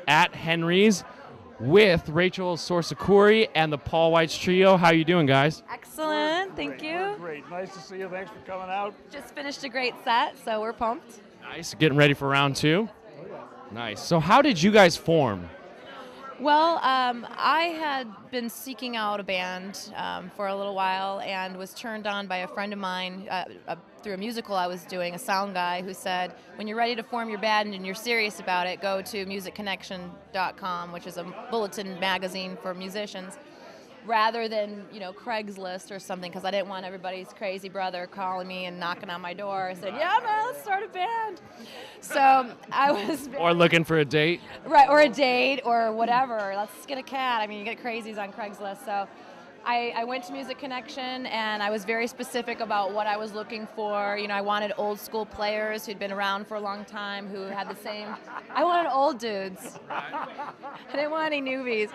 at Henry's with Rachel Sorsa Khoury and the Paul Weitz Trio. How you doing, guys? Excellent, thank you. We're great. Nice to see you. Thanks for coming out. Just finished a great set, so we're pumped. Nice. Getting ready for round two? Nice. So how did you guys form? Well, I had been seeking out a band for a little while and was turned on by a friend of mine through a musical I was doing, a sound guy, who said, when you're ready to form your band and you're serious about it, go to musicconnection.com, which is a bulletin magazine for musicians, rather than, Craigslist or something, because I didn't want everybody's crazy brother calling me and knocking on my door and said, yeah, man, let's start a band. So I was... Or looking for a date? Right, or a date or whatever. Let's get a cat. I mean, you get crazies on Craigslist. So I went to Music Connection, and I was very specific about what I was looking for. I wanted old school players who'd been around for a long time, who had the same... I wanted old dudes. I didn't want any newbies.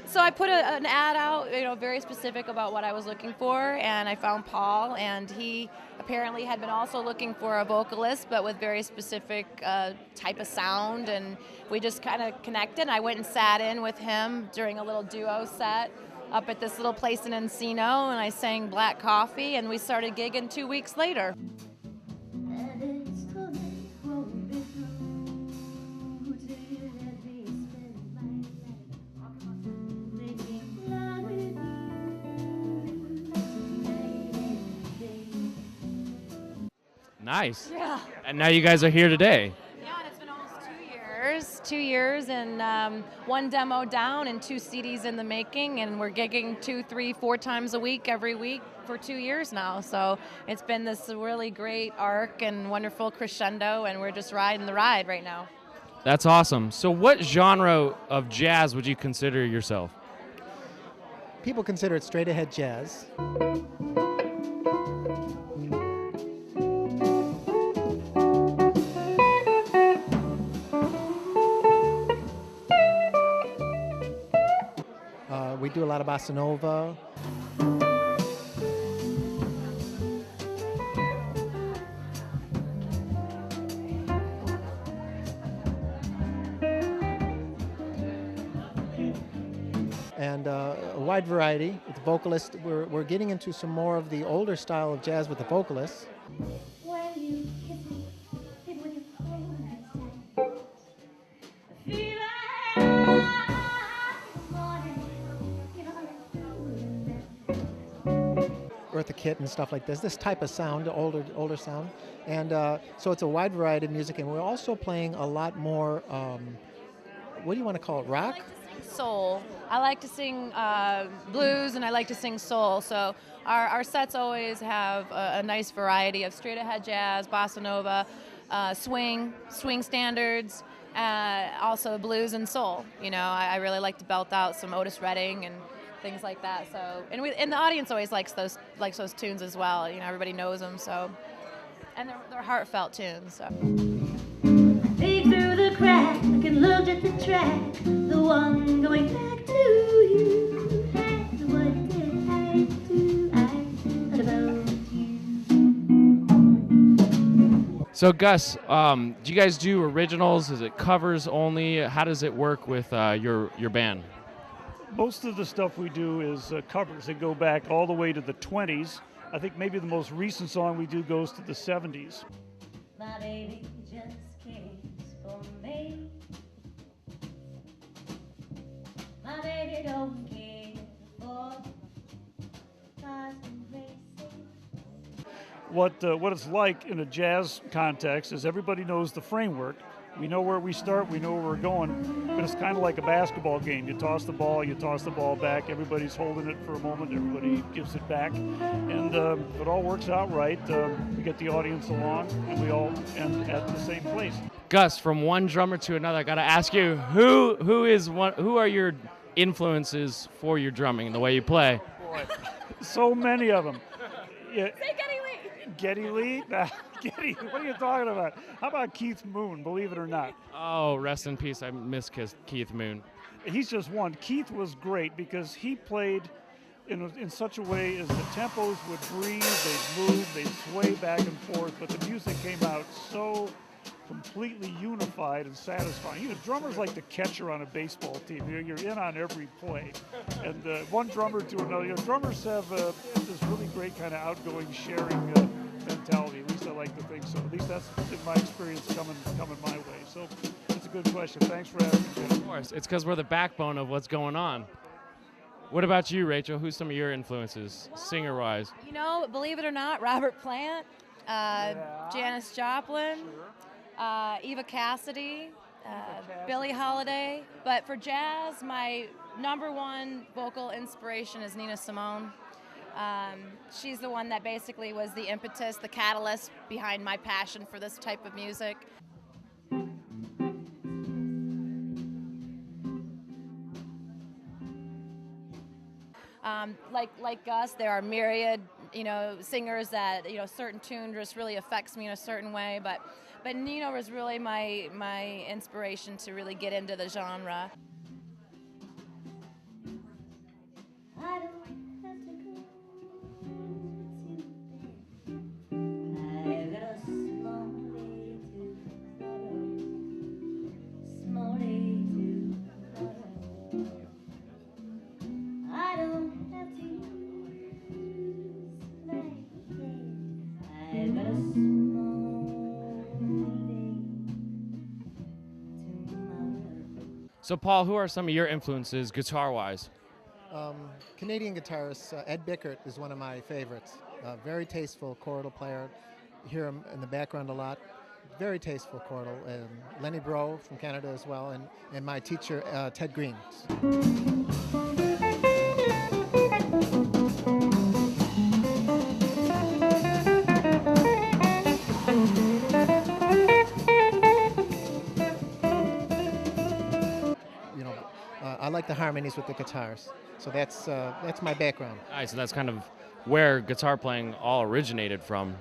So I put an ad out, very specific about what I was looking for, and I found Paul, and he apparently had been also looking for a vocalist, but with very specific type of sound, and we just kind of connected. And I went and sat in with him during a little duo set up at this little place in Encino, and I sang Black Coffee, and we started gigging 2 weeks later. Nice. Yeah. And now you guys are here today. Yeah, and it's been almost 2 years, and one demo down and 2 CDs in the making, and we're gigging 2, 3, 4 times a week, every week for 2 years now. So it's been this really great arc and wonderful crescendo, and we're just riding the ride right now. That's awesome. So what genre of jazz would you consider yourself? People consider it straight ahead jazz. We do a lot of bossa nova. And a wide variety with the vocalists. We're getting into some more of the older style of jazz with the vocalists. Eartha Kitt and stuff like this type of sound, older sound. And so it's a wide variety of music, and we're also playing a lot more, what do you want to call it, rock? Soul. I like to sing blues, and I like to sing soul. So our sets always have a nice variety of straight ahead jazz, bossa nova, swing standards, also blues and soul. I really like to belt out some Otis Redding and things like that. So and the audience always likes those tunes as well. Everybody knows them. So and they're heartfelt tunes. So. Peek through the crack and looked at the track, the one going back to you. And what did I do? I thought about you. So Gus, do you guys do originals? Is it covers only? How does it work with your band? Most of the stuff we do is covers that go back all the way to the 20s. I think maybe the most recent song we do goes to the 70s. My baby just cares for me. My baby don't care for cars and racing. What it's like in a jazz context is everybody knows the framework. We know where we start, we know where we're going, but it's kind of like a basketball game. You toss the ball back, everybody's holding it for a moment, everybody gives it back, and it all works out right. We get the audience along, and we all end at the same place. Gus, from one drummer to another, I got to ask you, who are your influences for your drumming, the way you play? Boy, so many of them. Yeah. Say Geddy Lee. Geddy Lee? Geddy, what are you talking about? How about Keith Moon, believe it or not? Oh, rest in peace. I miss Keith Moon. He's just one. Keith was great because he played in such a way as the tempos would breathe, they'd move, they'd sway back and forth, but the music came out so completely unified and satisfying. You know, drummers like the catcher on a baseball team. You're in on every play. And one drummer to another. You know, drummers have this really great kind of outgoing, sharing mentality. At least I like to think so. At least that's been my experience coming my way. So it's a good question. Thanks for asking, Jim. Of course, it's because we're the backbone of what's going on. What about you, Rachel? Who's some of your influences, singer-wise? You know, believe it or not, Robert Plant, Janis Joplin, Eva Cassidy, Billie Holiday. But for jazz, my number one vocal inspiration is Nina Simone. She's the one that basically was the impetus, the catalyst behind my passion for this type of music. Like us, there are myriad, singers that, certain tune just really affects me in a certain way. But Nina was really my inspiration to really get into the genre. I don't have to go to bed. I've got a small day tomorrow. Small day tomorrow. I don't have to use my head. I've got a small day tomorrow. So, Paul, who are some of your influences guitar-wise? Canadian guitarist Ed Bickert is one of my favorites. Very tasteful chordal player. You hear him in the background a lot. Very tasteful chordal. Lenny Breau from Canada as well, and my teacher Ted Green. I like the harmonies with the guitars, so that's my background. Nice, so that's kind of where guitar playing all originated from.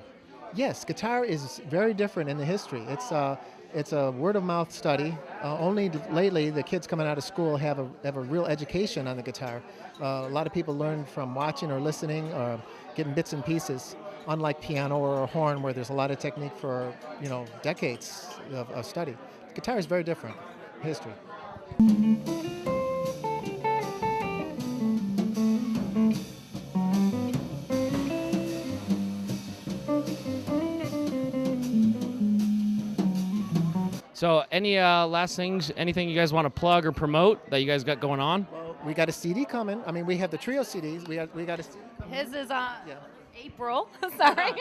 Yes, guitar is very different in the history. It's a word-of-mouth study. Only lately, the kids coming out of school have a real education on the guitar. A lot of people learn from watching or listening or getting bits and pieces, unlike piano or a horn where there's a lot of technique for decades of study. Guitar is very different history. So, any last things, anything you guys want to plug or promote that you guys got going on? Well, we got a CD coming. I mean, we have the trio CDs. We got a CD coming. His is April. Sorry.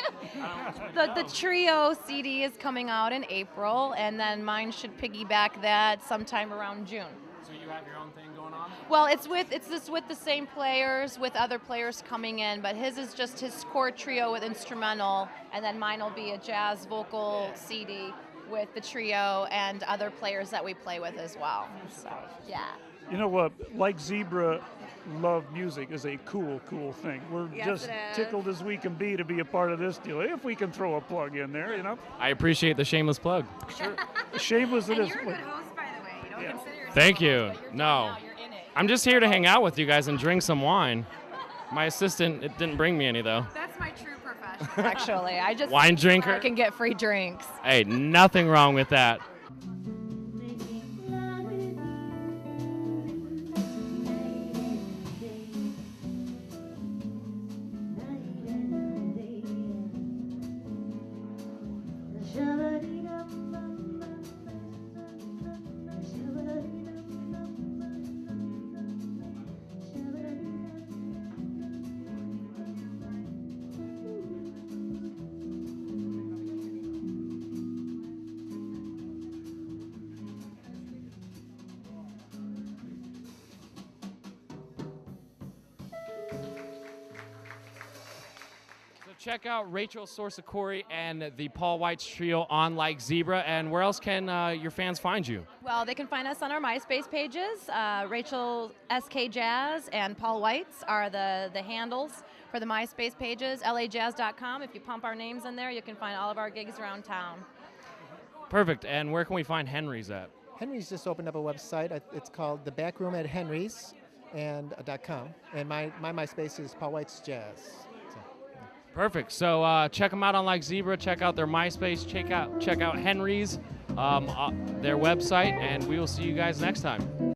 The trio CD is coming out in April, and then mine should piggyback that sometime around June. So you have your own thing going on? Well, it's just with the same players, with other players coming in, but his is just his core trio with instrumental, and then mine will be a jazz vocal CD with the trio and other players that we play with as well. So, yeah. You know what? Like Zebra, love music is a cool thing. We're just tickled as we can be to be a part of this deal. If we can throw a plug in there, I appreciate the shameless plug. Sure. Shameless it is. You're a good host, by the way. You don't consider yourself Thank you. a host, but you're No. now, you're in it. I'm just here to hang out with you guys and drink some wine. My assistant didn't bring me any, though. That's my true profession. Actually, I just Wine drinker? I can get free drinks. Hey, nothing wrong with that. Making love with you night and day. Check out Rachel Sorsa Khoury and the Paul Weitz Trio on Like Zebra. And where else can your fans find you? Well, they can find us on our MySpace pages. Rachel SK Jazz and Paul Weitz are the handles for the MySpace pages. LAJazz.com. If you pump our names in there, you can find all of our gigs around town. Perfect. And where can we find Henry's at? Henry's just opened up a website. It's called The Back Room at Henry's and .com. And my MySpace is Paul Weitz Jazz. So, Perfect. So check them out on Like Zebra. Check out their MySpace. Check out Henry's. their website, and we will see you guys next time.